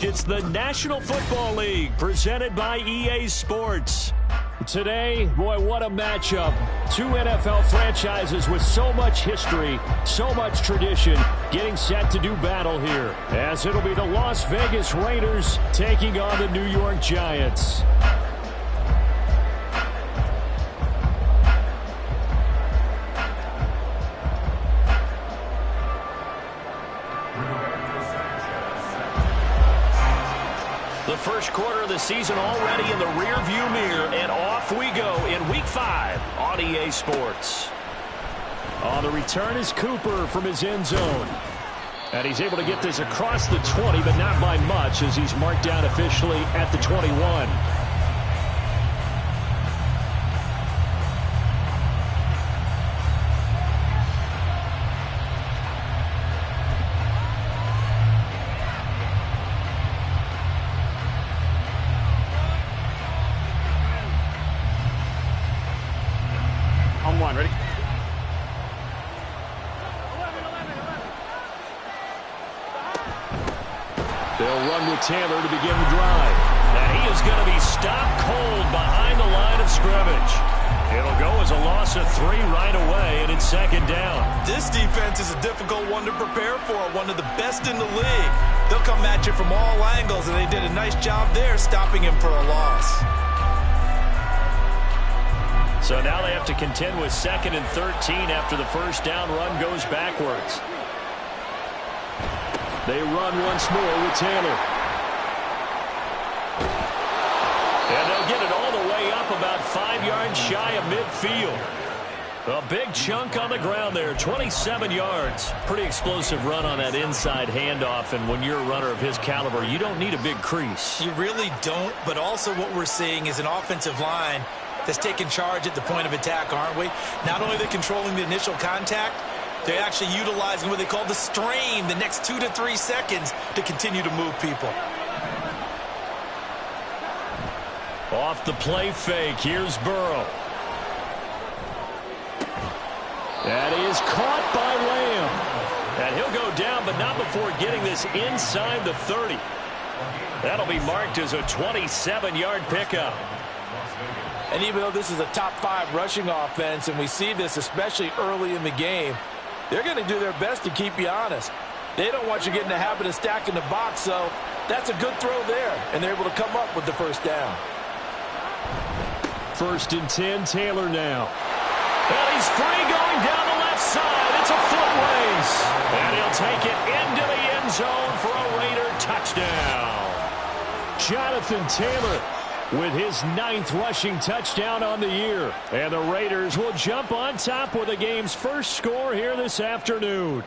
It's the National Football League presented by EA Sports. Today, boy, what a matchup. Two NFL franchises with so much history, so much tradition, getting set to do battle here. As it'll be the Las Vegas Raiders taking on the New York Giants. The first quarter of the season already in the rearview mirror, and off we go in Week 5 on EA Sports. On the return is Cooper from his end zone. And he's able to get this across the 20, but not by much, as he's marked down officially at the 21. Ready? They'll run with Taylor to begin the drive. And he is going to be stopped cold behind the line of scrimmage. It'll go as a loss of 3 right away, and it's second down. This defense is a difficult one to prepare for, one of the best in the league. They'll come at you from all angles, and they did a nice job there stopping him for a loss. So now they have to contend with 2nd and 13 after the first down run goes backwards. They run once more with Taylor. And they'll get it all the way up about 5 yards shy of midfield. A big chunk on the ground there, 27 yards. Pretty explosive run on that inside handoff, and when you're a runner of his caliber, you don't need a big crease. You really don't, but also what we're seeing is an offensive line that's taking charge at the point of attack, aren't we? Not only are they controlling the initial contact, they're actually utilizing what they call the strain the next 2 to 3 seconds to continue to move people. Off the play fake, here's Burrow. That is caught by Lamb. And he'll go down, but not before getting this inside the 30. That'll be marked as a 27-yard pickup. And even though this is a top 5 rushing offense, and we see this especially early in the game, they're going to do their best to keep you honest. They don't want you getting the habit of stacking the box, so that's a good throw there, and they're able to come up with the first down. 1st and 10, Taylor now. And he's free going down the left side. It's a foot race. And he'll take it into the end zone for a Raider touchdown. Jonathan Taylor with his 9th rushing touchdown on the year. And the Raiders will jump on top with the game's first score here this afternoon.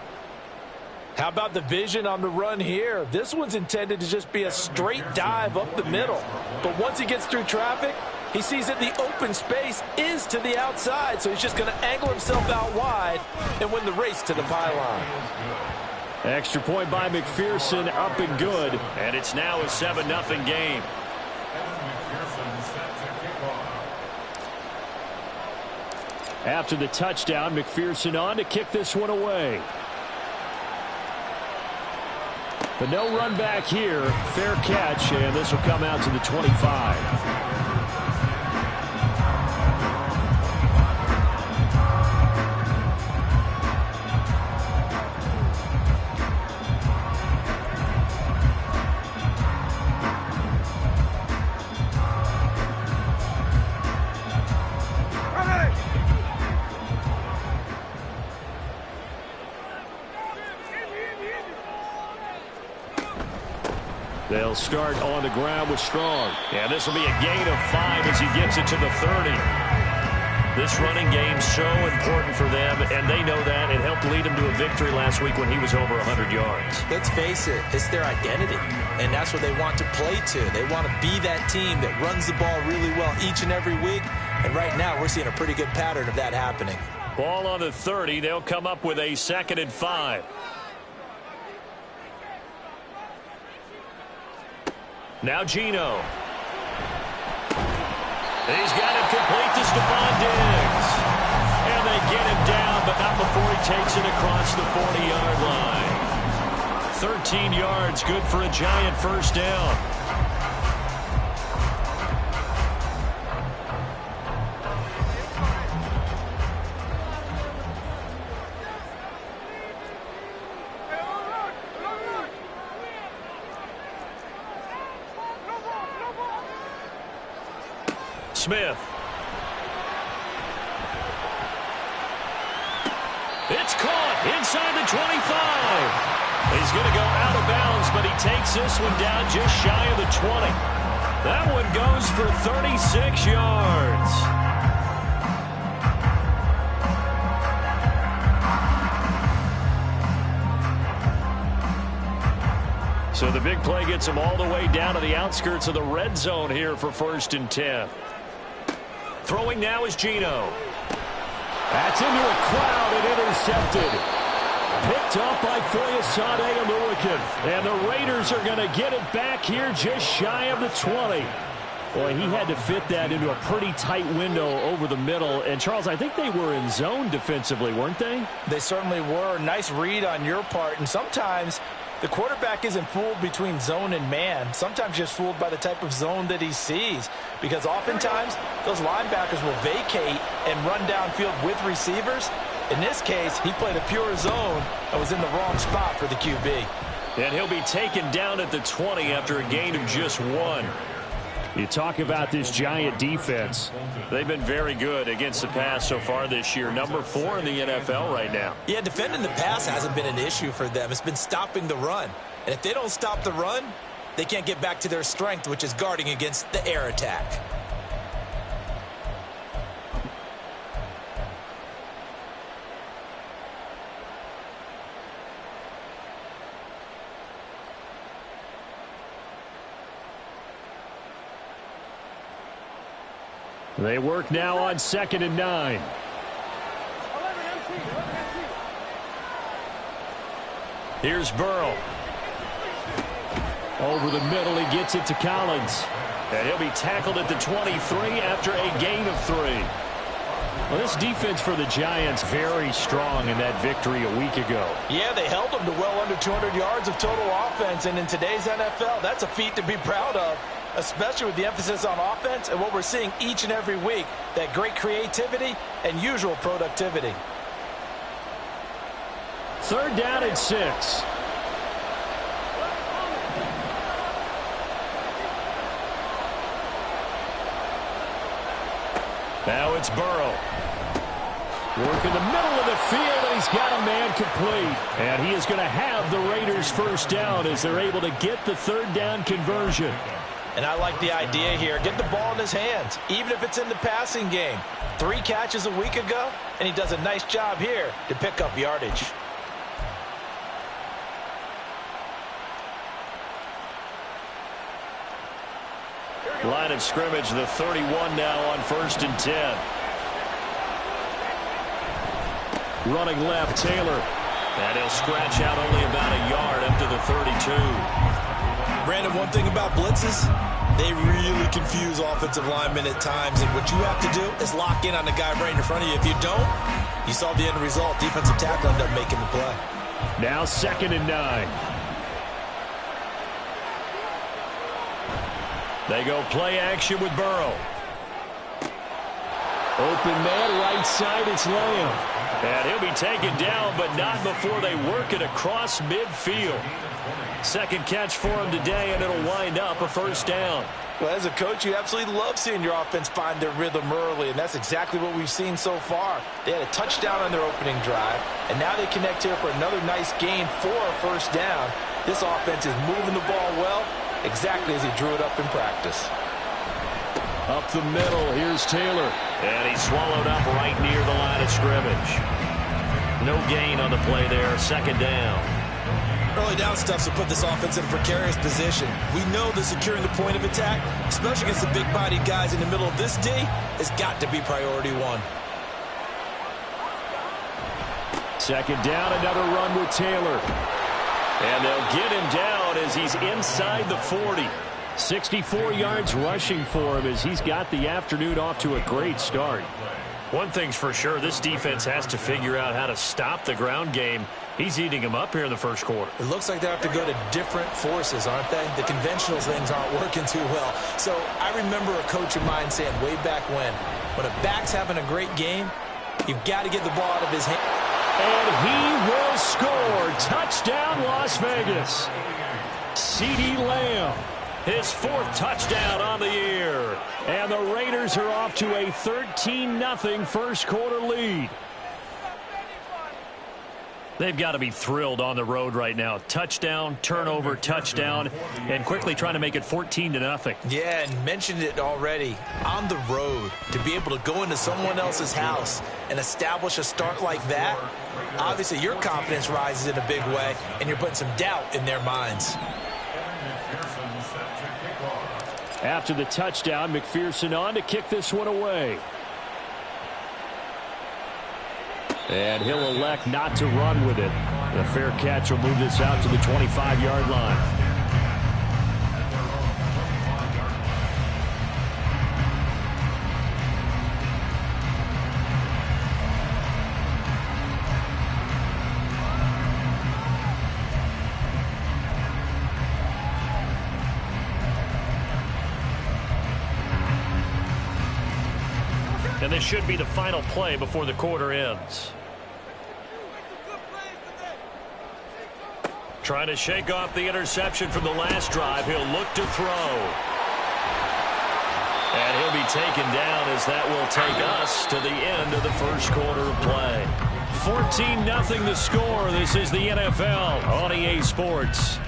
How about the vision on the run here? This one's intended to just be a straight dive up the middle. But once he gets through traffic, he sees that the open space is to the outside, so he's just going to angle himself out wide and win the race to the pylon. Extra point by McPherson, up and good. And it's now a 7-0 game. After the touchdown, McPherson on to kick this one away. But no run back here. Fair catch, and this will come out to the 25. They'll start on the ground with Strong. And this will be a gain of 5 as he gets it to the 30. This running game so important for them, and they know that. It helped lead them to a victory last week when he was over 100 yards. Let's face it, it's their identity, and that's what they want to play to. They want to be that team that runs the ball really well each and every week, and right now we're seeing a pretty good pattern of that happening. Ball on the 30. They'll come up with a 2nd and 5. Now Geno. He's got it complete to Stephon Diggs. And they get him down, but not before he takes it across the 40-yard line. 13 yards, good for a Giant first down. Smith. It's caught inside the 25. He's going to go out of bounds, but he takes this one down just shy of the 20. That one goes for 36 yards. So the big play gets him all the way down to the outskirts of the red zone here for 1st and 10. Throwing now is Geno. That's into a crowd and intercepted. Picked up by Foyesade Oluokun. And the Raiders are going to get it back here just shy of the 20. Boy, he had to fit that into a pretty tight window over the middle. And, Charles, I think they were in zone defensively, weren't they? They certainly were. Nice read on your part. And sometimes the quarterback isn't fooled between zone and man. Sometimes just fooled by the type of zone that he sees. Because oftentimes, those linebackers will vacate and run downfield with receivers. In this case, he played a pure zone and was in the wrong spot for the QB. And he'll be taken down at the 20 after a gain of just 1. You talk about this Giant defense. They've been very good against the pass so far this year. Number 4 in the NFL right now. Yeah, defending the pass hasn't been an issue for them. It's been stopping the run. And if they don't stop the run, they can't get back to their strength, which is guarding against the air attack. They work now on 2nd and 9. Here's Burrow. Over the middle, he gets it to Collins. And he'll be tackled at the 23 after a gain of 3. Well, this defense for the Giants very strong in that victory a week ago. Yeah, they held them to well under 200 yards of total offense. And in today's NFL, that's a feat to be proud of, especially with the emphasis on offense and what we're seeing each and every week, that great creativity and usual productivity. 3rd down and 6. Now it's Burrow. Work in the middle of the field, and he's got a man complete. And he is going to have the Raiders first down as they're able to get the 3rd down conversion. And I like the idea here. Get the ball in his hands, even if it's in the passing game. 3 catches a week ago, and he does a nice job here to pick up yardage. Line of scrimmage, the 31 now on 1st and 10. Running left, Taylor. And he'll scratch out only about a yard up to the 32. Brandon, one thing about blitzes, they really confuse offensive linemen at times. And what you have to do is lock in on the guy right in front of you. If you don't, you saw the end result. Defensive tackle ended up making the play. Now 2nd and 9. They go play action with Burrow. Open man, right side, it's Lamb. And he'll be taken down, but not before they work it across midfield. 2nd catch for him today, and it'll wind up a 1st down. Well, as a coach, you absolutely love seeing your offense find their rhythm early, and that's exactly what we've seen so far. They had a touchdown on their opening drive, and now they connect here for another nice gain for a 1st down. This offense is moving the ball well, exactly as he drew it up in practice. Up the middle, here's Taylor. And he's swallowed up right near the line of scrimmage. No gain on the play there, 2nd down. Early down stuff to put this offense in a precarious position. We know that securing the point of attack, especially against the big-bodied guys in the middle of this D, has got to be priority 1. 2nd down, another run with Taylor. And they'll get him down as he's inside the 40. 64 yards rushing for him as he's got the afternoon off to a great start. One thing's for sure, this defense has to figure out how to stop the ground game. He's eating them up here in the first quarter. It looks like they have to go to different forces, aren't they? The conventional things aren't working too well. So I remember a coach of mine saying way back when a back's having a great game, you've got to get the ball out of his hand. And he will score. Touchdown, Las Vegas. CeeDee Lamb, his 4th touchdown on the year. And the Raiders are off to a 13-0 first quarter lead. They've got to be thrilled on the road right now. Touchdown, turnover, touchdown, and quickly trying to make it 14-0. Yeah, and mentioned it already. On the road, to be able to go into someone else's house and establish a start like that, obviously your confidence rises in a big way, and you're putting some doubt in their minds. After the touchdown, McPherson on to kick this one away. And he'll elect not to run with it. The fair catch will move this out to the 25-yard line. And this should be the final play before the quarter ends. Trying to shake off the interception from the last drive. He'll look to throw. And he'll be taken down as that will take us to the end of the first quarter of play. 14-0 the score. This is the NFL on EA Sports.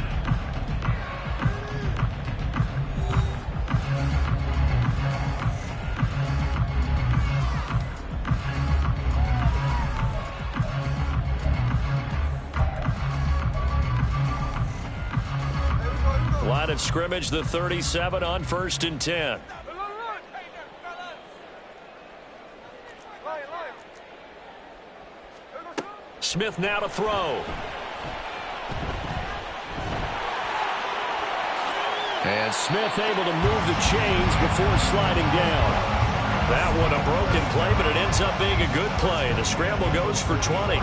Line of scrimmage, the 37 on 1st and 10. Smith now to throw. And Smith able to move the chains before sliding down. That one a broken play, but it ends up being a good play. The scramble goes for 20.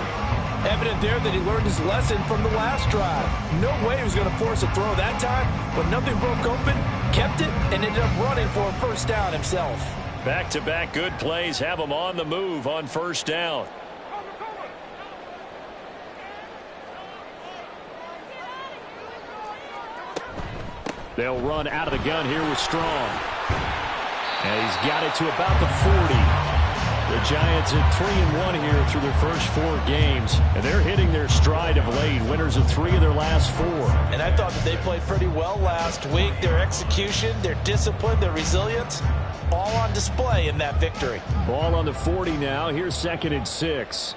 Evident there that he learned his lesson from the last drive. No way he was going to force a throw that time, but nothing broke open, kept it, and ended up running for a first down himself. Back-to-back good plays have him on the move on first down. They'll run out of the gun here with Strong. And he's got it to about the 40. The Giants at 3-1 here through their first 4 games, and they're hitting their stride of late. Winners of 3 of their last 4. And I thought that they played pretty well last week. Their execution, their discipline, their resilience, all on display in that victory. Ball on the 40 now. Here's 2nd and 6.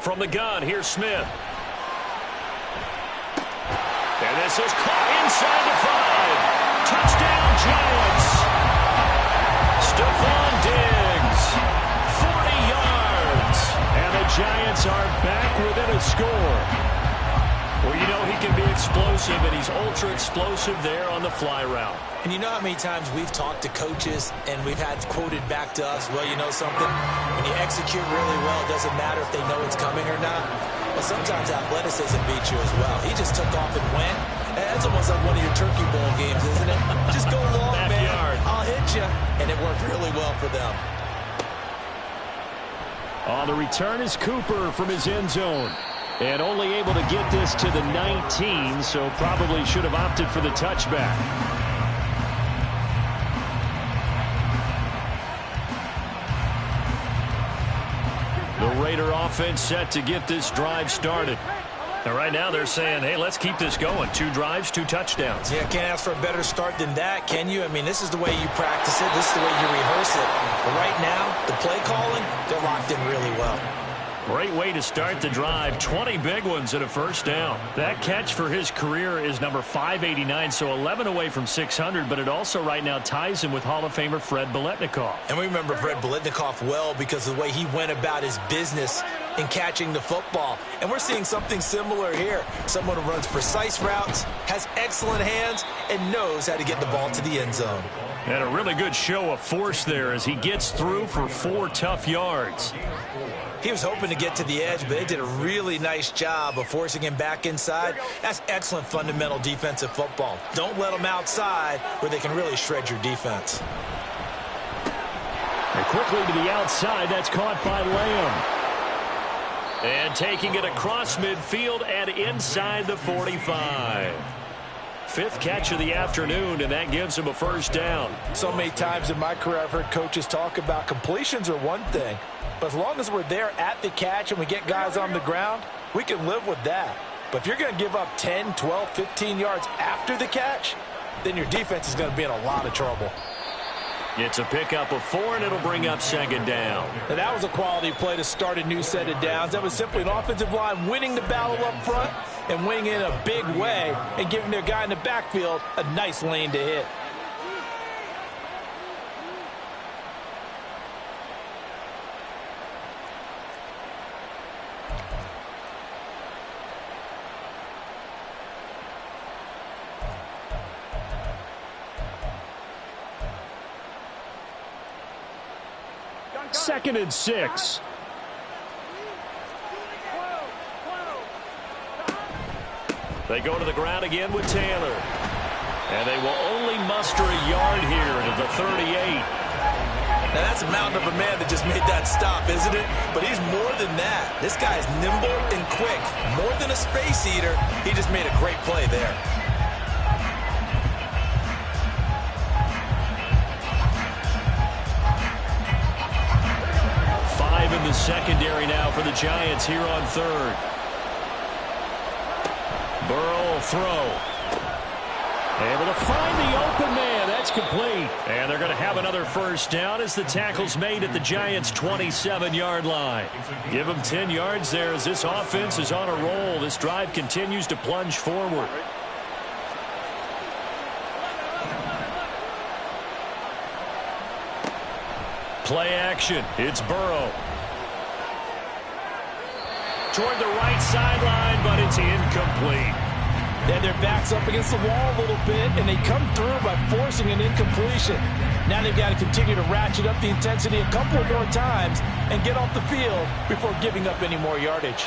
From the gun, here's Smith. And this is caught inside the 5. Touchdown, Giants. Stephon Diggs, 40 yards. And the Giants are back within a score. Well, you know he can be explosive, and he's ultra-explosive there on the fly route. And you know how many times we've talked to coaches and we've had quoted back to us, well, you know something? When you execute really well, it doesn't matter if they know it's coming or not. Well, sometimes athleticism beats you as well. He just took off and went. That's almost like one of your Turkey Bowl games, isn't it? Just go long, man. I'll hit you. And it worked really well for them. On the return is Cooper from his end zone. And only able to get this to the 19, so probably should have opted for the touchback. The Raider offense set to get this drive started. And right now they're saying, hey, let's keep this going. 2 drives, 2 touchdowns. Yeah, can't ask for a better start than that, can you? I mean, this is the way you practice it. This is the way you rehearse it. But right now, the play calling, they're locked in really well. Great way to start the drive. 20 big ones and a first down. That catch for his career is number 589, so 11 away from 600, but it also right now ties him with Hall of Famer Fred Biletnikoff. And we remember Fred Biletnikoff well because of the way he went about his business in catching the football. And we're seeing something similar here. Someone who runs precise routes, has excellent hands, and knows how to get the ball to the end zone. And a really good show of force there as he gets through for 4 tough yards. He was hoping to get to the edge, but they did a really nice job of forcing him back inside. That's excellent fundamental defensive football. Don't let them outside where they can really shred your defense. And quickly to the outside, that's caught by Lamb. And taking it across midfield and inside the 45. 5th catch of the afternoon, and that gives him a first down. So many times in my career I've heard coaches talk about completions are one thing, but as long as we're there at the catch and we get guys on the ground, we can live with that. But if you're going to give up 10, 12, 15 yards after the catch, then your defense is going to be in a lot of trouble. It's a pickup of 4, and it'll bring up 2nd down. And that was a quality play to start a new set of downs. That was simply an offensive line winning the battle up front and winning in a big way and giving their guy in the backfield a nice lane to hit. Second and 6. They go to the ground again with Taylor. And they will only muster a yard here to the 38. Now that's a mountain of a man that just made that stop, isn't it? But he's more than that. This guy is nimble and quick. More than a space eater, he just made a great play there. In the secondary now for the Giants here on 3rd. Burrow throw. Able to find the open man. That's complete. And they're going to have another first down as the tackle's made at the Giants' 27-yard line. Give them 10 yards there as this offense is on a roll. This drive continues to plunge forward. Play action. It's Burrow. Toward the right sideline, but it's incomplete. And their back's up against the wall a little bit, and they come through by forcing an incompletion. Now they've got to continue to ratchet up the intensity a couple of more times and get off the field before giving up any more yardage.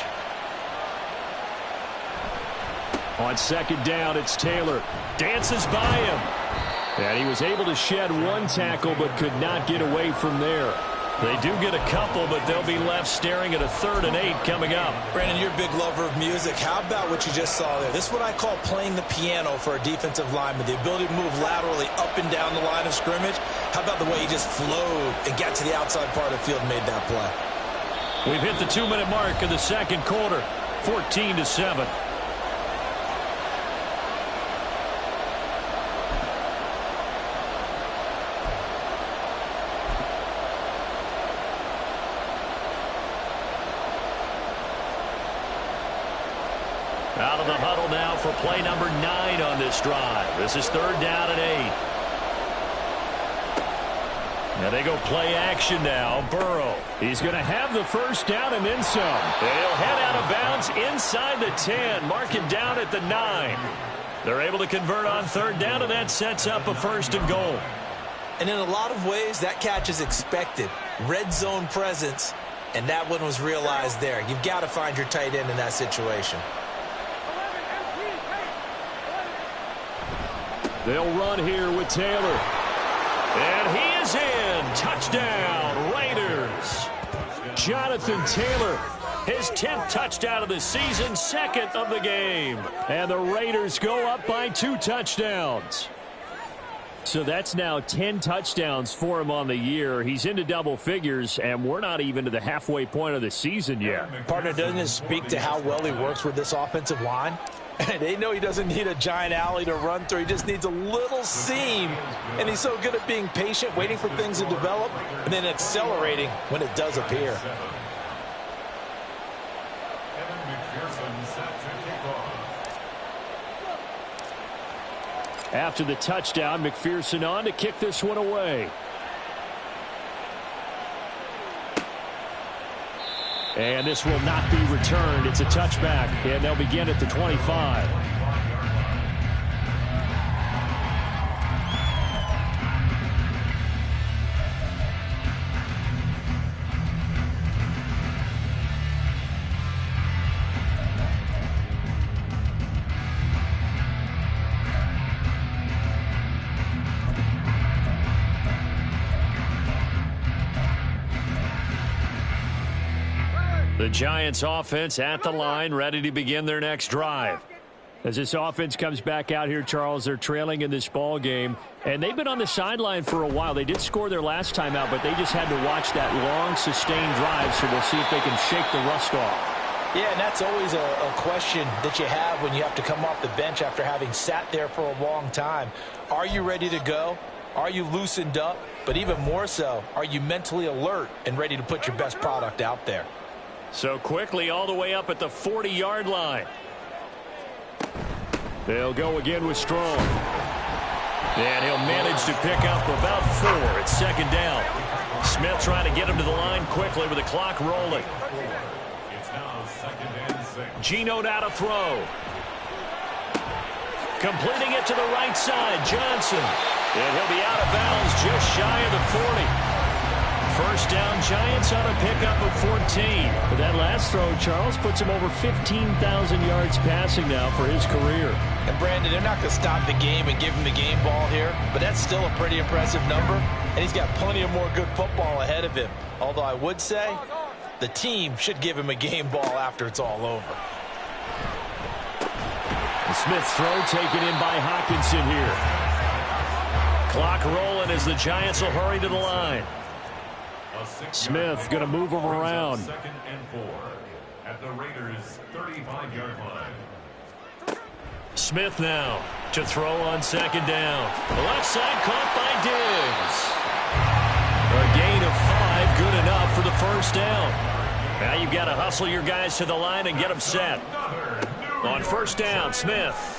On 2nd down, it's Taylor. Dances by him. And he was able to shed 1 tackle, but could not get away from there. They do get a couple, but they'll be left staring at a 3rd and 8 coming up. Brandon, you're a big lover of music. How about what you just saw there? This is what I call playing the piano for a defensive lineman, the ability to move laterally up and down the line of scrimmage. How about the way he just flowed and got to the outside part of the field and made that play? We've hit the 2-minute mark of the 2nd quarter, 14-7. Out of the huddle now for play number 9 on this drive. This is 3rd down and 8. Now they go play action now. Burrow. He's going to have the first down and then some. And he'll head out of bounds inside the 10. Mark it down at the 9. They're able to convert on 3rd down, and that sets up a 1st and goal. And in a lot of ways, that catch is expected. Red zone presence, and that one was realized there. You've got to find your tight end in that situation. They'll run here with Taylor. And he is in. Touchdown, Raiders. Jonathan Taylor, his 10th touchdown of the season, 2nd of the game. And the Raiders go up by 2 touchdowns. So that's now 10 touchdowns for him on the year. He's into double figures, and we're not even to the halfway point of the season yet. Partner, doesn't it speak to how well he works with this offensive line? They know he doesn't need a giant alley to run through. He just needs a little seam. And he's so good at being patient, waiting for things to develop, and then accelerating when it does appear. After the touchdown, McPherson on to kick this one away. And this will not be returned. It's a touchback, and they'll begin at the 25. Giants offense at the line, ready to begin their next drive. As this offense comes back out here, Charles, they're trailing in this ball game, and they've been on the sideline for a while. They did score their last time out, but they just had to watch that long, sustained drive, so we'll see if they can shake the rust off. Yeah, and that's always a question that you have when you have to come off the bench after having sat there for a long time. Are you ready to go? Are you loosened up? But even more so, are you mentally alert and ready to put your best product out there? So quickly all the way up at the 40-yard line. They'll go again with Strong. And he'll manage to pick up about 4. It's second down. Smith trying to get him to the line quickly with the clock rolling. Geno now to throw. Completing it to the right side, Johnson. And he'll be out of bounds just shy of the 40. First down, Giants on a pickup of 14. But that last throw, Charles, puts him over 15,000 yards passing now for his career. And Brandon, they're not going to stop the game and give him the game ball here, but that's still a pretty impressive number, and he's got plenty of more good football ahead of him. Although I would say the team should give him a game ball after it's all over. The Smith's throw taken in by Hockenson here. Clock rolling as the Giants will hurry to the line. Smith going to move him around. Second and 4 at the Raiders' 35-yard line. Smith now to throw on second down. The left side caught by Diggs. A gain of 5, good enough for the first down. Now you've got to hustle your guys to the line and get them set. On first down, Smith.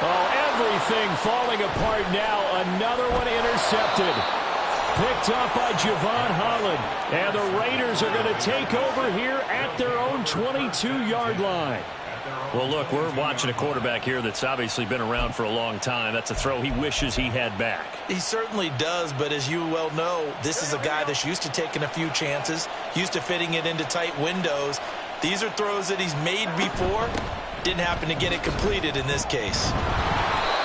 Oh, everything falling apart now. Another one intercepted. Picked up by Javon Holland. And the Raiders are going to take over here at their own 22-yard line. Well, look, we're watching a quarterback here that's obviously been around for a long time. That's a throw he wishes he had back. He certainly does, but as you well know, this is a guy that's used to taking a few chances, used to fitting it into tight windows. These are throws that he's made before. Didn't happen to get it completed in this case.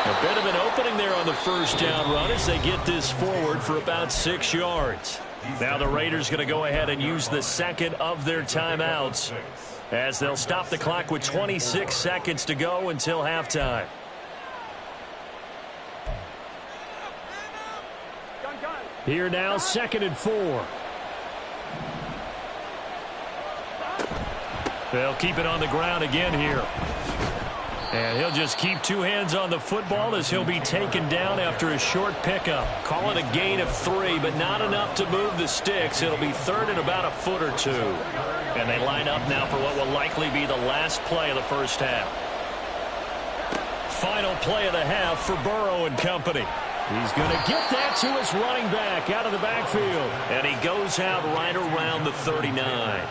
A bit of an opening there on the first down run as they get this forward for about 6 yards. Now the Raiders going to go ahead and use the second of their timeouts as they'll stop the clock with 26 seconds to go until halftime. Here now, 2nd and 4. They'll keep it on the ground again here. And he'll just keep 2 hands on the football as he'll be taken down after a short pickup. Call it a gain of 3, but not enough to move the sticks. It'll be third and about a foot or 2. And they line up now for what will likely be the last play of the first half. Final play of the half for Burrow and company. He's going to get that to his running back out of the backfield. And he goes out right around the 39.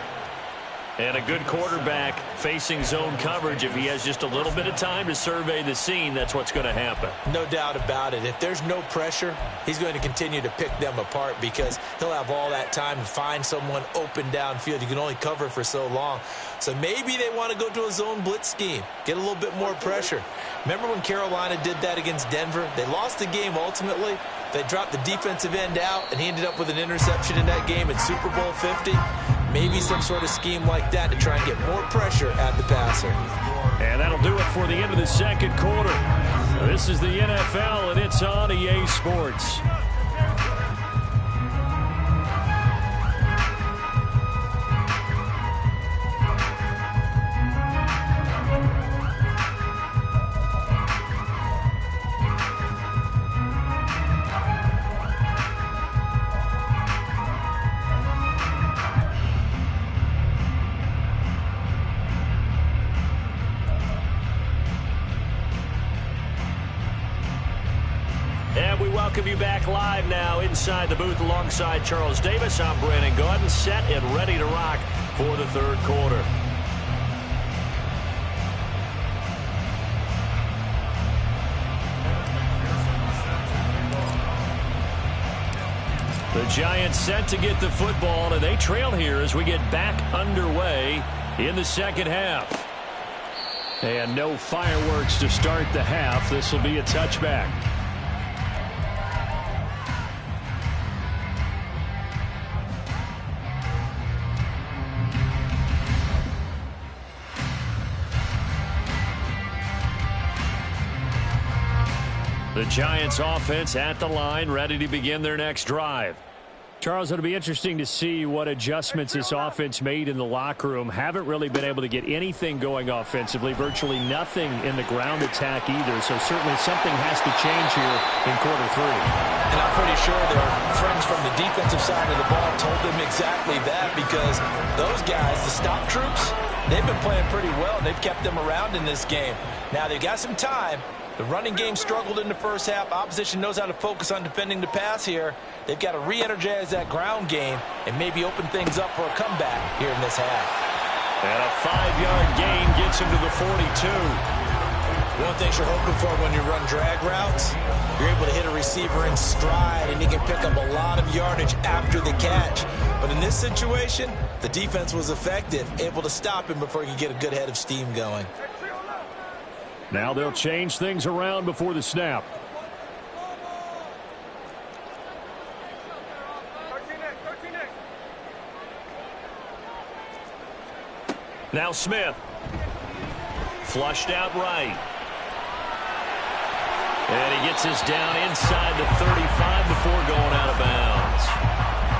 And a good quarterback facing zone coverage. If he has just a little bit of time to survey the scene, that's what's going to happen. No doubt about it. If there's no pressure, he's going to continue to pick them apart because he'll have all that time to find someone open downfield. You can only cover for so long. So maybe they want to go to a zone blitz scheme, get a little bit more pressure. Remember when Carolina did that against Denver? They lost the game ultimately. They dropped the defensive end out, and he ended up with an interception in that game in Super Bowl 50. Maybe some sort of scheme like that to try and get more pressure at the passer. And that'll do it for the end of the second quarter. This is the NFL, and it's on EA Sports. Welcome you back live now inside the booth alongside Charles Davis. I'm Brandon Gaudin, set and ready to rock for the third quarter. The Giants set to get the football, and they trail here as we get back underway in the second half. And no fireworks to start the half. This will be a touchback. The Giants offense at the line, ready to begin their next drive. Charles, it'll be interesting to see what adjustments this offense made in the locker room. Haven't really been able to get anything going offensively, virtually nothing in the ground attack either. So certainly something has to change here in quarter three. And I'm pretty sure their friends from the defensive side of the ball told them exactly that, because those guys, the stop troops, they've been playing pretty well. They've kept them around in this game. Now they've got some time. The running game struggled in the first half. Opposition knows how to focus on defending the pass here. They've got to re-energize that ground game and maybe open things up for a comeback here in this half. And a 5-yard gain gets him to the 42. One thing you're hoping for when you run drag routes, you're able to hit a receiver in stride, and he can pick up a lot of yardage after the catch. But in this situation, the defense was effective, able to stop him before he could get a good head of steam going. Now they'll change things around before the snap. Now Smith. Flushed out right. And he gets this down inside the 35 before going out of bounds.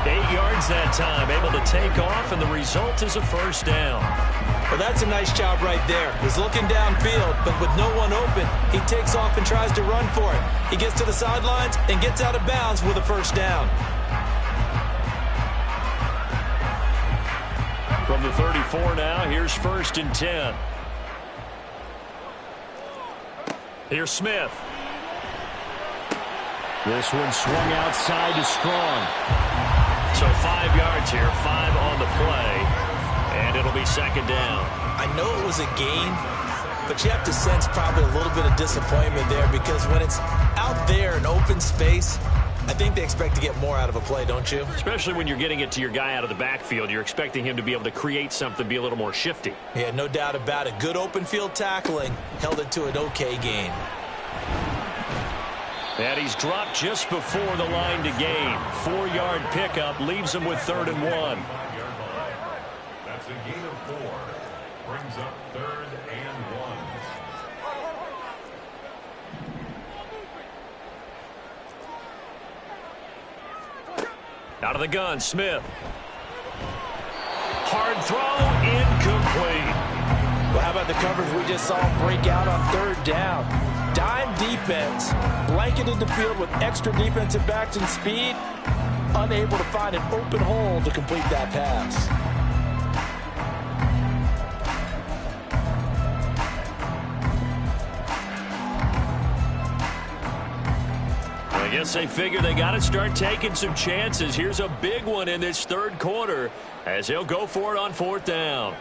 8 yards that time, able to take off, and the result is a first down. Well, that's a nice job right there. He's looking downfield, but with no one open, he takes off and tries to run for it. He gets to the sidelines and gets out of bounds with a first down. From the 34 now, here's 1st and 10. Here's Smith. This one swung outside to Strong. So 5 yards here, 5 on the play. And it'll be 2nd down. I know it was a gain, but you have to sense probably a little bit of disappointment there, because when it's out there in open space, I think they expect to get more out of a play, don't you? Especially when you're getting it to your guy out of the backfield. You're expecting him to be able to create something, be a little more shifty. Yeah, no doubt about it. Good open field tackling held it to an okay gain. And he's dropped just before the line to gain. 4-yard pickup leaves him with 3rd and 1. That's a gain of 4. Brings up 3rd and 1. Out of the gun, Smith. Hard throw, incomplete. Well, how about the coverage we just saw break out on 3rd down? Dime defense, blanketed the field with extra defensive backs and speed, unable to find an open hole to complete that pass. I guess they figure they got to start taking some chances. Here's a big one in this 3rd quarter as he'll go for it on 4th down.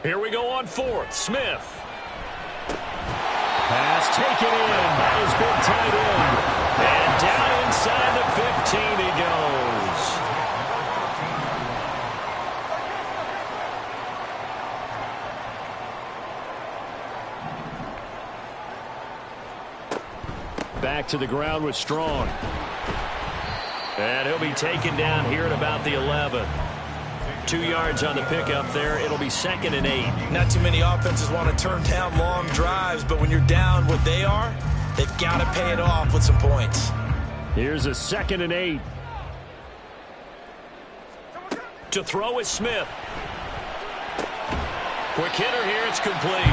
Here we go on 4th. Smith. Pass taken in by his big tight end. And down inside the 15 he goes. Back to the ground with Strong. And he'll be taken down here at about the 11. 2 yards on the pickup there. It'll be 2nd and 8. Not too many offenses want to turn down long drives, but when you're down what they are, they've got to pay it off with some points. Here's a 2nd and 8. To throw is Smith. Quick hitter here. It's complete.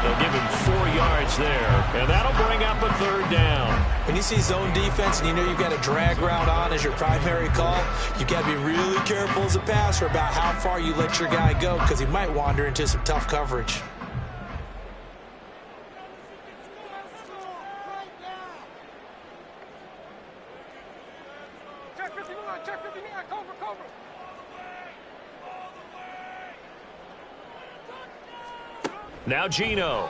They'll give him 4 yards there, and that'll bring up a 3rd down. When you see zone defense and you know you've got a drag route on as your primary call, you've got to be really careful as a passer about how far you let your guy go, because he might wander into some tough coverage. Now Geno.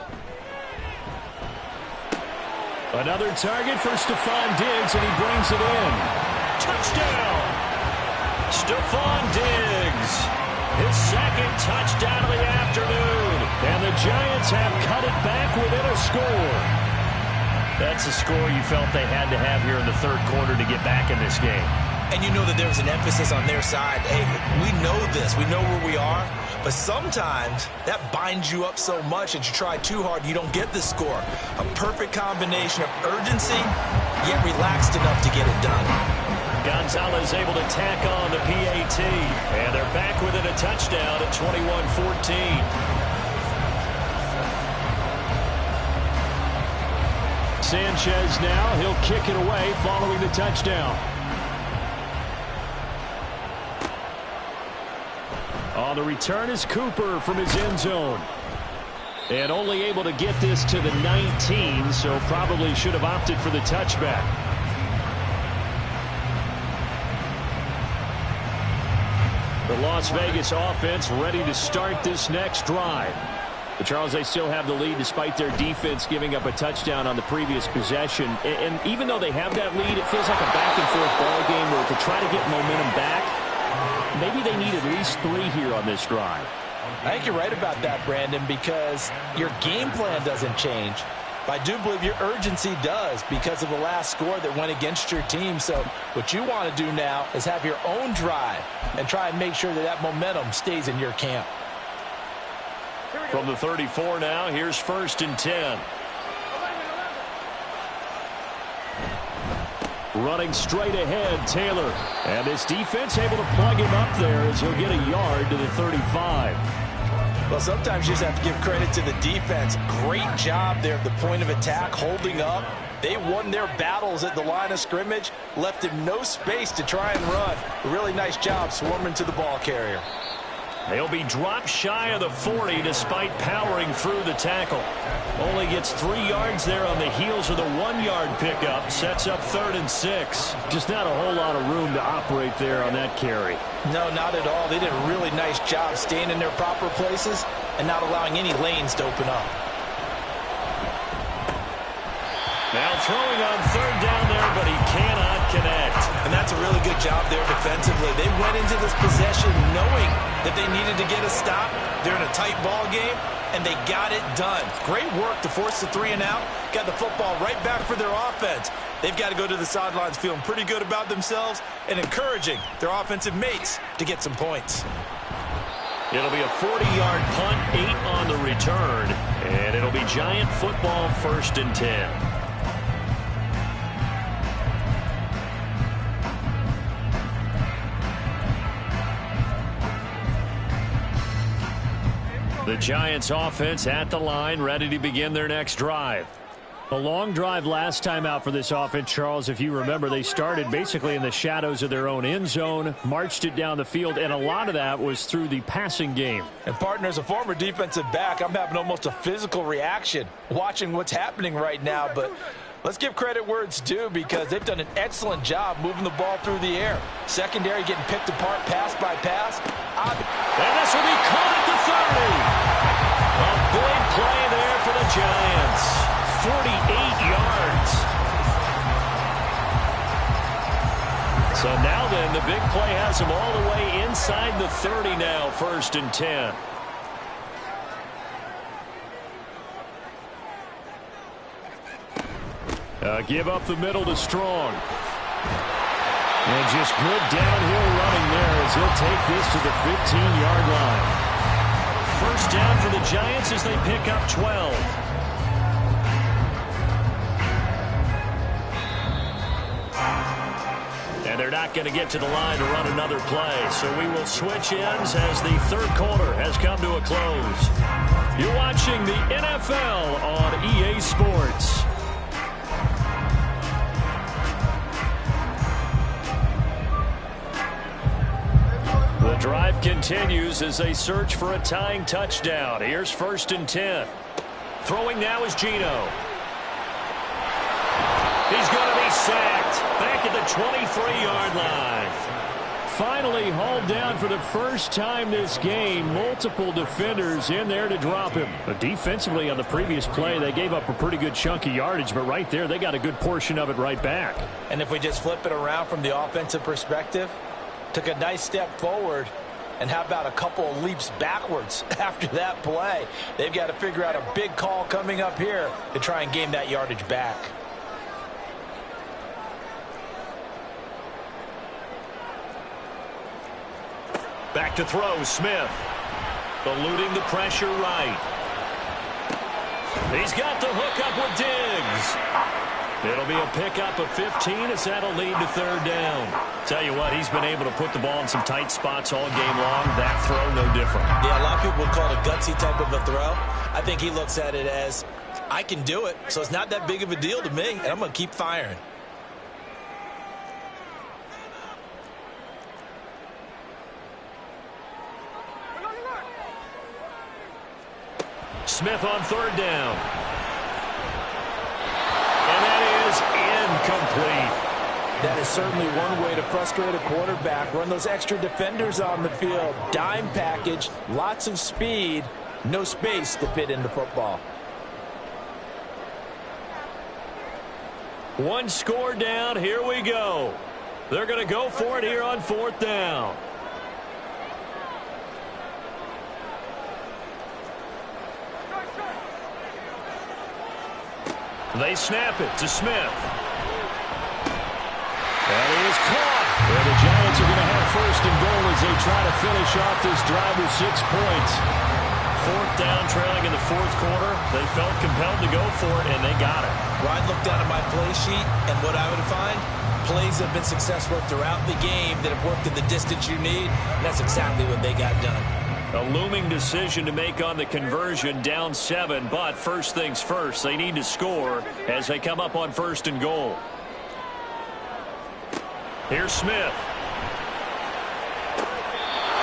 Another target for Stephon Diggs, and he brings it in. Touchdown! Stephon Diggs. His 2nd touchdown of the afternoon. And the Giants have cut it back within a score. That's a score you felt they had to have here in the 3rd quarter to get back in this game. And you know that there's an emphasis on their side. Hey, we know this. We know where we are. But sometimes that binds you up so much that you try too hard, you don't get the score. A perfect combination of urgency, yet relaxed enough to get it done. Gonzalez able to tack on the PAT. And they're back within a touchdown at 21-14. Sanchez now, he'll kick it away following the touchdown. On the return is Cooper from his end zone. And only able to get this to the 19, so probably should have opted for the touchback. The Las Vegas offense ready to start this next drive. But Charles, they still have the lead despite their defense giving up a touchdown on the previous possession. And even though they have that lead, it feels like a back-and-forth ball game where to try to get momentum back, maybe they need at least 3 here on this drive. I think you're right about that, Brandon, because your game plan doesn't change. But I do believe your urgency does because of the last score that went against your team. So what you want to do now is have your own drive and try and make sure that that momentum stays in your camp. From the 34 now, here's 1st and 10. Running straight ahead, Taylor. And this defense able to plug him up there as he'll get a yard to the 35. Well, sometimes you just have to give credit to the defense. Great job there at the point of attack, holding up. They won their battles at the line of scrimmage, left him no space to try and run. A really nice job swarming to the ball carrier. They'll be dropped shy of the 40 despite powering through the tackle. Only gets 3 yards there on the heels of the 1-yard pickup. Sets up 3rd and 6. Just not a whole lot of room to operate there on that carry. No, not at all. They did a really nice job staying in their proper places and not allowing any lanes to open up. Now throwing on 3rd down there, but he cannot connect. And that's a really good job there defensively. They went into this possession knowing that they needed to get a stop. They're in a tight ball game, and they got it done. Great work to force the 3 and out. Got the football right back for their offense. They've got to go to the sidelines feeling pretty good about themselves and encouraging their offensive mates to get some points. It'll be a 40-yard punt, 8 on the return, and it'll be Giant football 1st and 10. The Giants offense at the line, ready to begin their next drive. A long drive last time out for this offense, Charles. If you remember, they started basically in the shadows of their own end zone, marched it down the field, and a lot of that was through the passing game. And, partner, as a former defensive back, I'm having almost a physical reaction watching what's happening right now. But let's give credit where it's due because they've done an excellent job moving the ball through the air. Secondary getting picked apart pass by pass. And this will be caught at the 30. A big play there for the Giants. 48 yards. So now then, the big play has them all the way inside the 30 now, 1st and 10. Give up the middle to Strong. And just good downhill running there as he'll take this to the 15-yard line. 1st down for the Giants as they pick up 12. And they're not going to get to the line to run another play. So we will switch ends as the 3rd quarter has come to a close. You're watching the NFL on EA Sports. The drive continues as they search for a tying touchdown. Here's 1st and 10. Throwing now is Geno. He's going to be sacked back at the 23-yard line. Finally hauled down for the first time this game. Multiple defenders in there to drop him. But defensively on the previous play, they gave up a pretty good chunk of yardage. But right there, they got a good portion of it right back. And if we just flip it around from the offensive perspective, took a nice step forward, and how about a couple of leaps backwards after that play? They've got to figure out a big call coming up here to try and gain that yardage back. Back to throw, Smith. Eluding the pressure right. He's got the hook up with Diggs. It'll be a pickup of 15 as that'll lead to third down. Tell you what, he's been able to put the ball in some tight spots all game long. That throw, no different. Yeah, a lot of people would call it a gutsy type of a throw. I think he looks at it as, I can do it, so it's not that big of a deal to me, and I'm going to keep firing. Smith on third down. And that is incomplete. That is certainly one way to frustrate a quarterback. Run those extra defenders on the field. Dime package, lots of speed, no space to fit into football. One score down. Here we go. They're going to go for it here on fourth down. They snap it to Smith. That is caught. And the Giants are going to have first and goal as they try to finish off this drive with 6 points. Fourth down, trailing in the fourth quarter. They felt compelled to go for it, and they got it. Ryan looked down at my play sheet, and what I would find, plays have been successful throughout the game that have worked in the distance you need, and that's exactly what they got done. A looming decision to make on the conversion, down 7, but first things first, they need to score as they come up on first and goal. Here's Smith.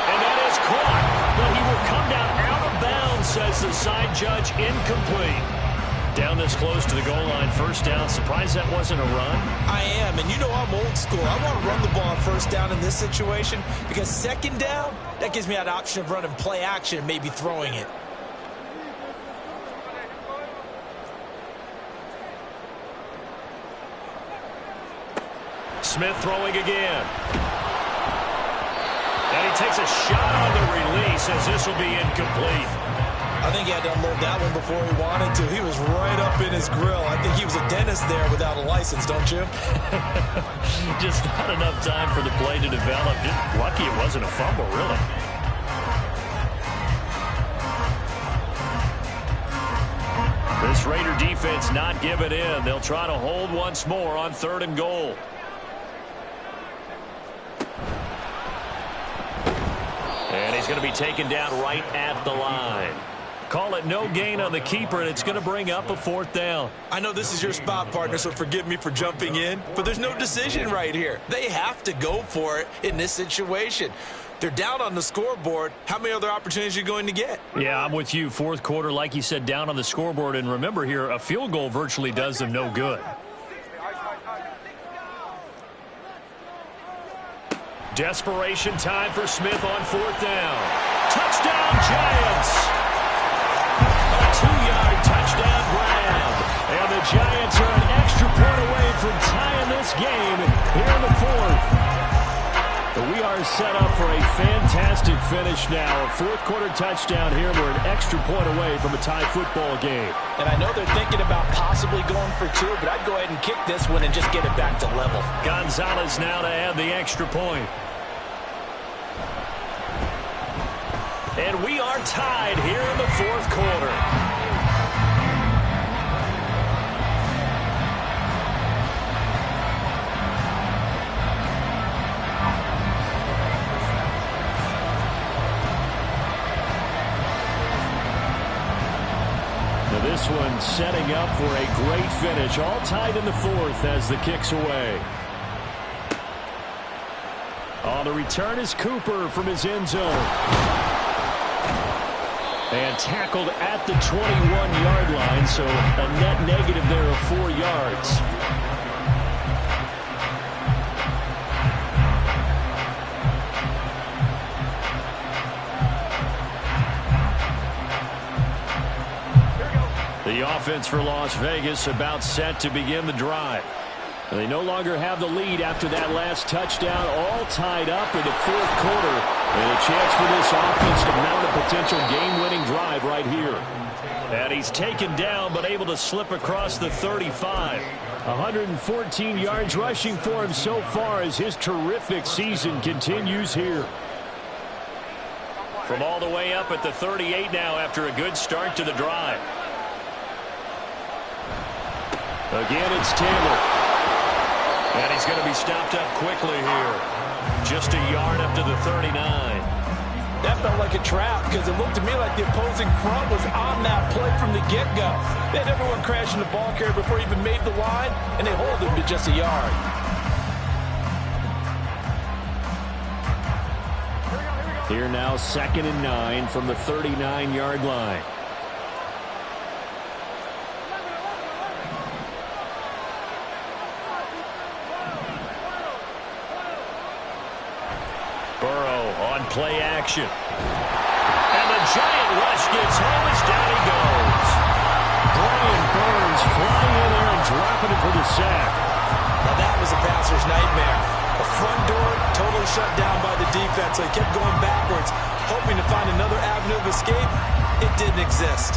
And that is caught, but he will come down out of bounds, says the side judge, incomplete. Down this close to the goal line, first down. Surprised that wasn't a run? I am, and you know I'm old school. I want to run the ball on first down in this situation because second down, that gives me that option of running play action and maybe throwing it. Smith throwing again. And he takes a shot on the release as this will be incomplete. I think he had to unload that one before he wanted to. He was right up in his grill. I think he was a dentist there without a license, don't you? Just not enough time for the play to develop. Just lucky it wasn't a fumble, really. This Raider defense not giving in. They'll try to hold once more on third and goal. And he's going to be taken down right at the line. Call it no gain on the keeper, and it's going to bring up a fourth down. I know this is your spot, partner, so forgive me for jumping in, but there's no decision right here. They have to go for it in this situation. They're down on the scoreboard. How many other opportunities are you going to get? Yeah, I'm with you. Fourth quarter, like you said, down on the scoreboard. And remember here, a field goal virtually does them no good. Desperation time for Smith on fourth down. Touchdown, Giants! A 2-yard touchdown grab. And the Giants are an extra point away from tying this game here in the fourth. But we are set up for a fantastic finish now. A fourth quarter touchdown here. We're an extra point away from a tie football game. And I know they're thinking about possibly going for 2, but I'd go ahead and kick this one and just get it back to level. Gonzalez now to add the extra point. And we are tied here in the fourth quarter. Now this one setting up for a great finish. All tied in the fourth as the kick's away. On the return is Cooper from his end zone. And tackled at the 21-yard line, so a net negative there of 4 yards. The offense for Las Vegas about set to begin the drive. They no longer have the lead after that last touchdown, all tied up in the fourth quarter. And a chance for this offense to mount a potential game-winning drive right here. And he's taken down, but able to slip across the 35. 114 yards rushing for him so far as his terrific season continues here. From all the way up at the 38 now after a good start to the drive. Again, it's Taylor. And he's going to be stopped up quickly here. Just a yard up to the 39. That felt like a trap because it looked to me like the opposing front was on that play from the get-go. They had everyone crashing the ball carrier before he even made the line, and they hold him to just a yard. Here now, 2nd and 9 from the 39-yard line. Burrow on play action. And the giant rush gets home as down he goes. Brian Burns flying in there and dropping it for the sack. Now that was a passer's nightmare. The front door totally shut down by the defense, so he kept going backwards, hoping to find another avenue of escape. It didn't exist.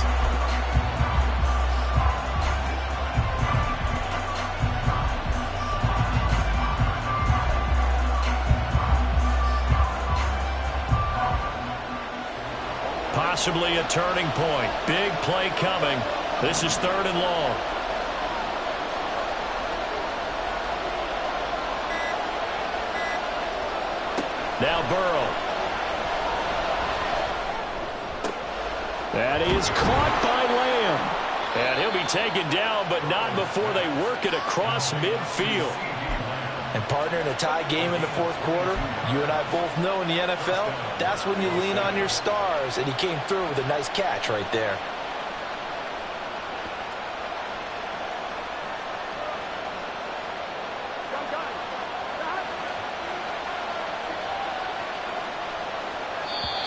Possibly a turning point. Big play coming. This is 3rd and long. Now Burrow. That is caught by Lamb. And he'll be taken down, but not before they work it across midfield. And partner, in a tie game in the 4th quarter, you and I both know in the NFL, that's when you lean on your stars, and he came through with a nice catch right there.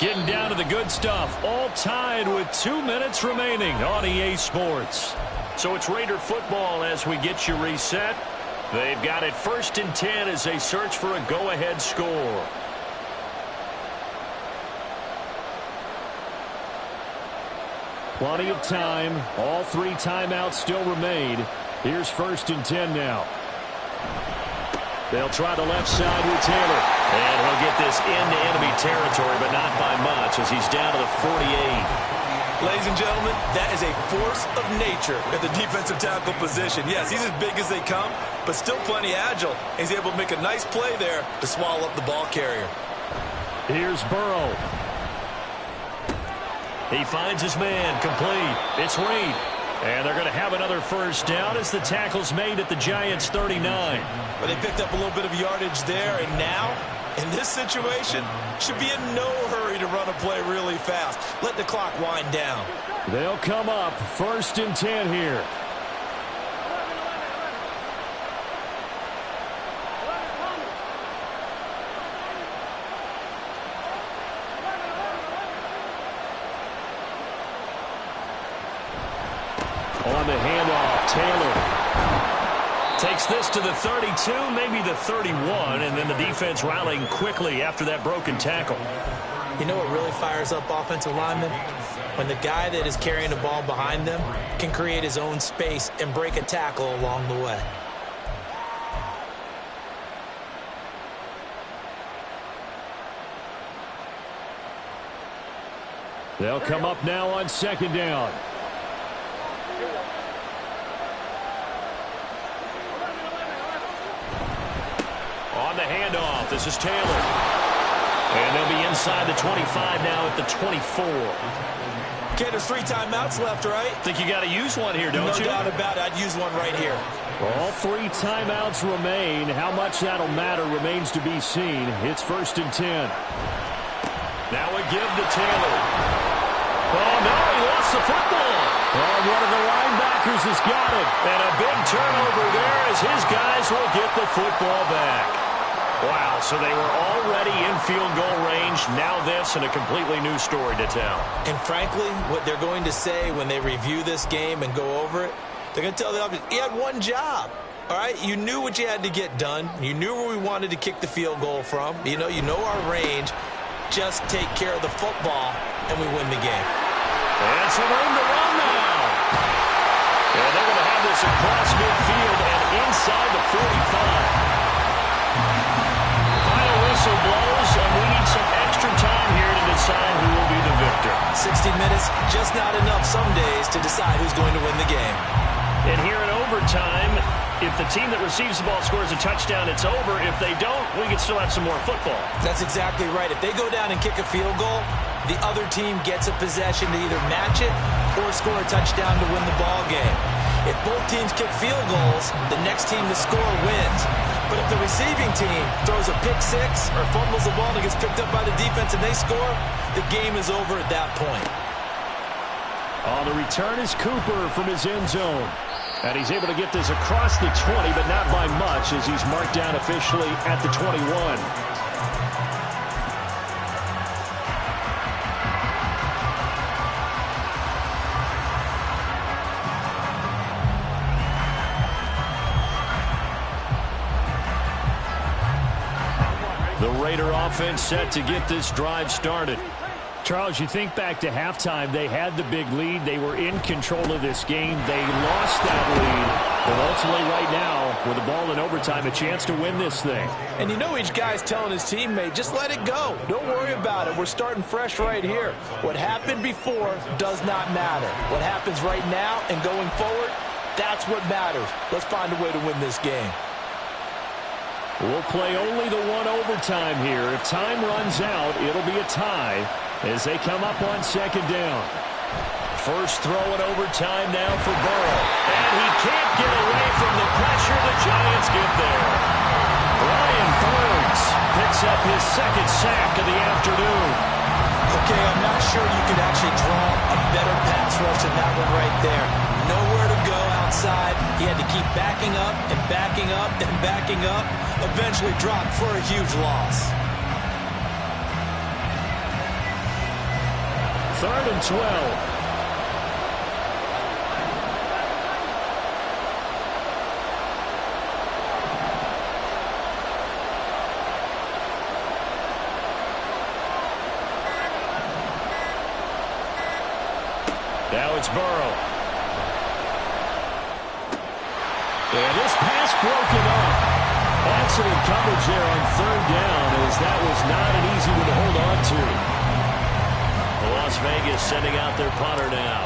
Getting down to the good stuff. All tied with 2 minutes remaining on EA Sports. So it's Raider football as we get you reset. They've got it 1st and 10 as they search for a go-ahead score. Plenty of time. All 3 timeouts still remain. Here's 1st and 10 now. They'll try the left side with Taylor. And he'll get this into enemy territory, but not by much as he's down to the 48. Ladies and gentlemen, that is a force of nature at the defensive tackle position. Yes, he's as big as they come, but still plenty agile. He's able to make a nice play there to swallow up the ball carrier. Here's Burrow. He finds his man complete. It's Reed. And they're going to have another 1st down as the tackle's made at the Giants' 39. But they picked up a little bit of yardage there, and now, in this situation, should be in no hurry to run a play really fast. Let the clock wind down. They'll come up 1st and 10 here. On the handoff, Taylor. Takes this to the 32, maybe the 31, and then the defense rallying quickly after that broken tackle. You know what really fires up offensive linemen? When the guy that is carrying the ball behind them can create his own space and break a tackle along the way. They'll come up now on 2nd down. On the handoff, this is Taylor. And they'll be inside the 25 now at the 24. Okay, there's 3 timeouts left, right? Think you got to use one here, don't you? No doubt about it. I'd use one right here. All 3 timeouts remain. How much that'll matter remains to be seen. It's 1st and 10. Now a give to Taylor. Oh, no, he lost the football. Oh, one of the linebackers has got it. And a big turnover there as his guys will get the football back. Wow, so they were already in field goal range. Now this and a completely new story to tell. And frankly, what they're going to say when they review this game and go over it, they're going to tell the offense, he had one job. All right, you knew what you had to get done. You knew where we wanted to kick the field goal from. You know our range. Just take care of the football, and we win the game. And some room to run now. And they're going to have this across midfield and inside the 45. Final whistle blows, and we need some extra time here to decide who some days to decide who's going to win the game. And here in overtime, if the team that receives the ball scores a touchdown, it's over. If they don't, we can still have some more football. That's exactly right. If they go down and kick a field goal, the other team gets a possession to either match it or score a touchdown to win the ball game. If both teams kick field goals, the next team to score wins. But if the receiving team throws a pick six or fumbles the ball and gets picked up by the defense and they score, the game is over at that point. On the return is Cooper from his end zone. And he's able to get this across the 20, but not by much as he's marked down officially at the 21. The Raider offense set to get this drive started. Charles, you think back to halftime, they had the big lead. They were in control of this game. They lost that lead. But ultimately right now, with the ball in overtime, a chance to win this thing. And you know each guy's telling his teammate, just let it go. Don't worry about it. We're starting fresh right here. What happened before does not matter. What happens right now and going forward, that's what matters. Let's find a way to win this game. We'll play only the one overtime here. If time runs out, it'll be a tie as they come up on second down. First throw in overtime now for Burrow. And he can't get away from the pressure. The Giants get there. Brian Burns picks up his second sack of the afternoon. Okay, I'm not sure you could actually draw a better pass rush than that one right there. Nowhere to go outside. He had to keep backing up and backing up and backing up. Eventually dropped for a huge loss. 3rd and 12. Now it's Burrow. And this pass broken up. Excellent coverage there on 3rd down as that was not an easy one to hold on to. Las Vegas sending out their punter now.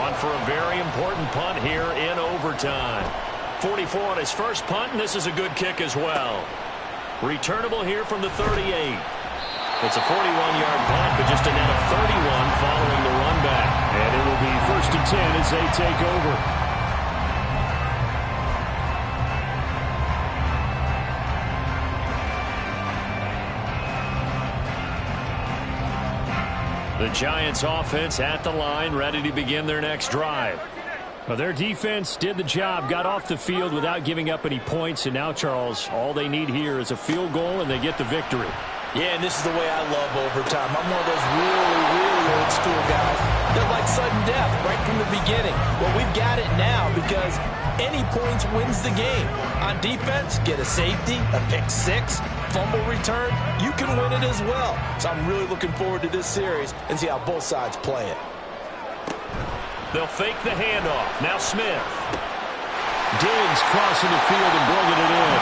On for a very important punt here in overtime. 44 on his first punt, and this is a good kick as well. Returnable here from the 38. It's a 41-yard punt, but just a net of 31 following the run back. And it will be 1st and 10 as they take over. The Giants offense at the line, ready to begin their next drive. Well, their defense did the job, got off the field without giving up any points, and now, Charles, all they need here is a field goal, and they get the victory. Yeah, and this is the way I love overtime. I'm one of those really old school guys. They're like sudden death right from the beginning. Well, we've got it now because any points wins the game. On defense, get a safety, a pick six, fumble return, you can win it as well. So I'm really looking forward to this series and see how both sides play it. They'll fake the handoff. Now Smith. Diggs crossing the field and bringing it in.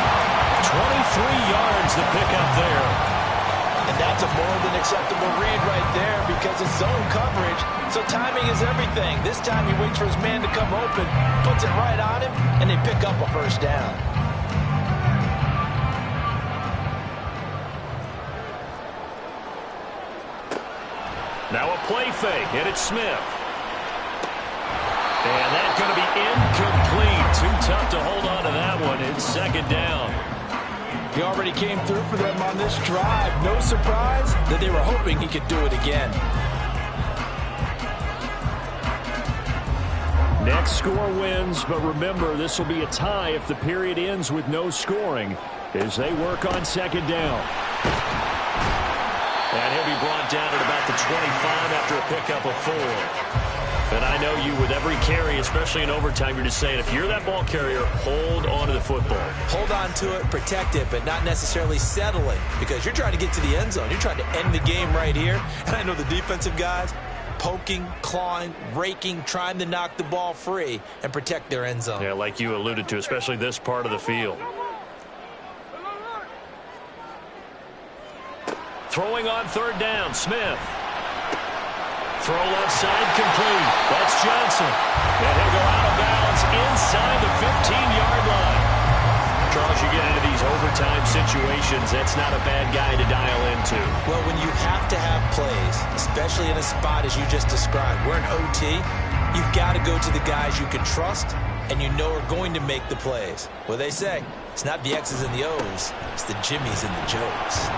23 yards to pick up there. And that's a more than acceptable read right there because it's zone coverage, so timing is everything. This time he waits for his man to come open, puts it right on him, and they pick up a first down. Now a play fake, and it's Smith. And that's going to be incomplete. Too tough to hold on to that one. It's 2nd down. He already came through for them on this drive. No surprise that they were hoping he could do it again. Next score wins, but remember, this will be a tie if the period ends with no scoring as they work on 2nd down. And he'll be brought down at about the 25 after a pickup of 4. And I know you, with every carry, especially in overtime, you're just saying, if you're that ball carrier, hold on to the football. Hold on to it, protect it, but not necessarily settle it because you're trying to get to the end zone. You're trying to end the game right here. And I know the defensive guys poking, clawing, raking, trying to knock the ball free and protect their end zone. Yeah, like you alluded to, especially this part of the field. Throwing on 3rd down, Smith. Throw left side complete. That's Johnson. And he'll go out of bounds inside the 15-yard line. Charles, you get into these overtime situations, that's not a bad guy to dial into. Well, when you have to have plays, especially in a spot as you just described, we're in OT, you've got to go to the guys you can trust and you know are going to make the plays. Well, they say, it's not the X's and the O's, it's the Jimmys and the Joes.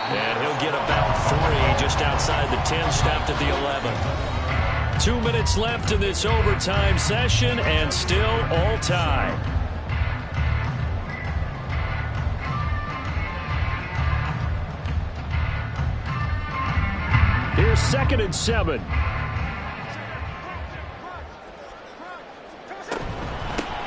And he'll get about 3 just outside the 10, stopped at the 11. 2 minutes left in this overtime session and still all tied. Here's 2nd and 7.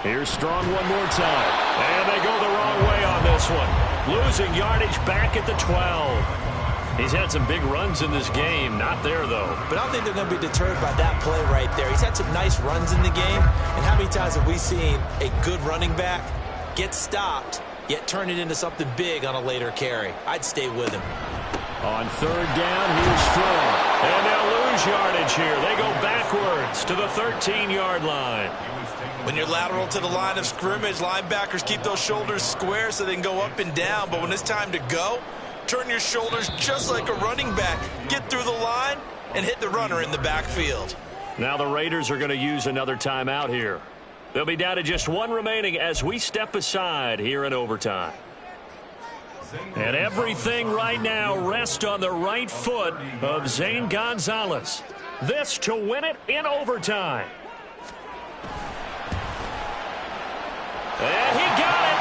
Here's Strong one more time. And they go the wrong way on this one. Losing yardage back at the 12. He's had some big runs in this game. Not there, though. But I don't think they're going to be deterred by that play right there. He's had some nice runs in the game. And how many times have we seen a good running back get stopped, yet turn it into something big on a later carry? I'd stay with him. On 3rd down, here's Strong. And they'll lose yardage here. They go backwards to the 13-yard line. When you're lateral to the line of scrimmage, linebackers keep those shoulders square so they can go up and down. But when it's time to go, turn your shoulders just like a running back. Get through the line and hit the runner in the backfield. Now the Raiders are going to use another timeout here. They'll be down to just 1 remaining as we step aside here in overtime. And everything right now rests on the right foot of Zane Gonzalez. This to win it in overtime. And he got it.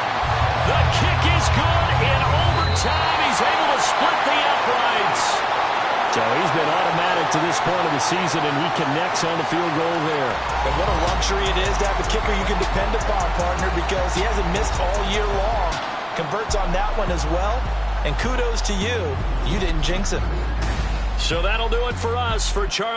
The kick is good in overtime. He's able to split the uprights. So he's been automatic to this point of the season, and he connects on the field goal there. And what a luxury it is to have a kicker you can depend upon, partner, because he hasn't missed all year long. Converts on that one as well. And kudos to you. You didn't jinx him. So that'll do it for us. For Charles.